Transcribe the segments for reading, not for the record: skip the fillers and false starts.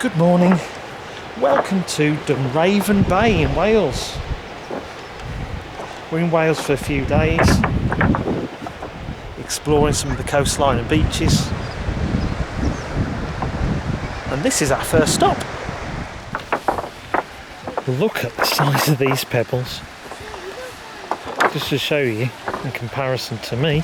Good morning, welcome to Dunraven Bay in Wales. We're in Wales for a few days, exploring some of the coastline and beaches, and this is our first stop. Look at the size of these pebbles, just to show you in comparison to me.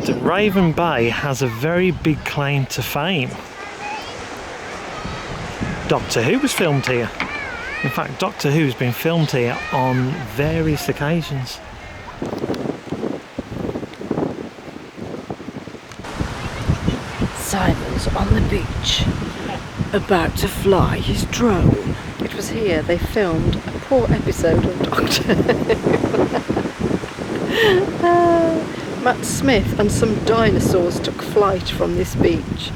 Dunraven Bay has a very big claim to fame. Doctor Who was filmed here. In fact, Doctor Who's been filmed here on various occasions. Simon's on the beach, about to fly his drone. It was here they filmed a poor episode of Doctor Who. Matt Smith and some dinosaurs took flight from this beach.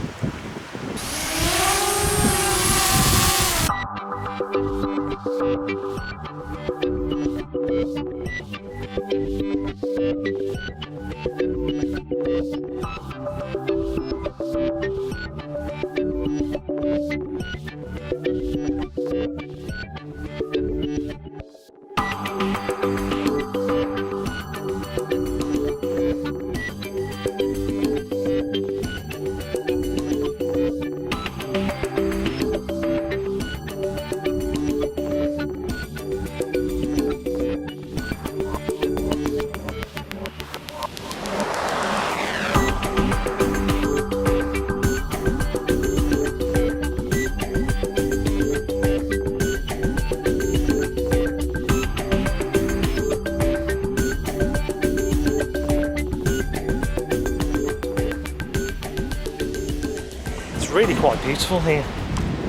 Really quite beautiful here.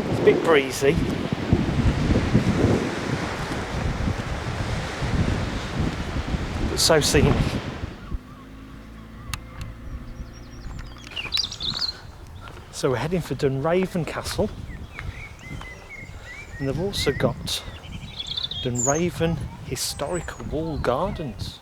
It's a bit breezy. But so scenic. So we're heading for Dunraven Castle. And they've also got Dunraven Historical Wall Gardens.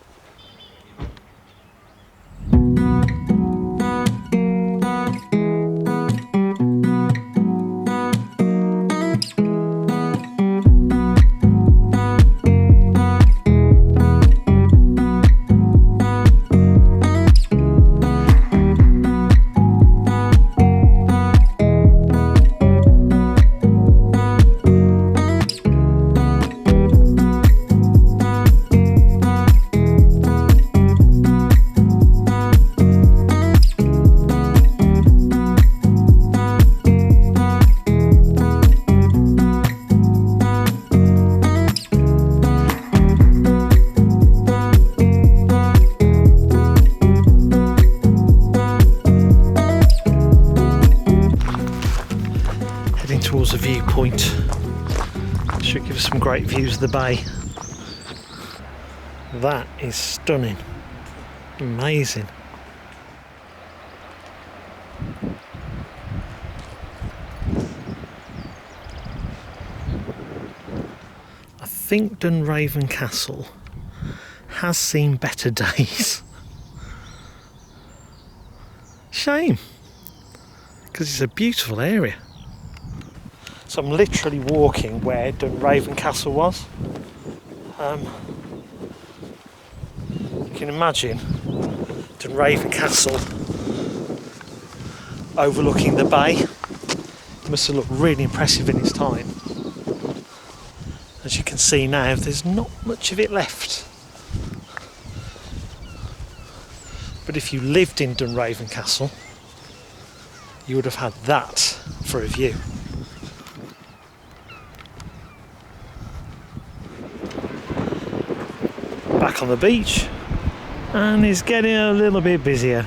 Towards a viewpoint. Should give us some great views of the bay. That is stunning. Amazing. I think Dunraven Castle has seen better days. Shame, because it's a beautiful area. So I'm literally walking where Dunraven Castle was. You can imagine Dunraven Castle overlooking the bay. It must have looked really impressive in its time. As you can see now, there's not much of it left. But if you lived in Dunraven Castle, you would have had that for a view. Back on the beach, and it's getting a little bit busier.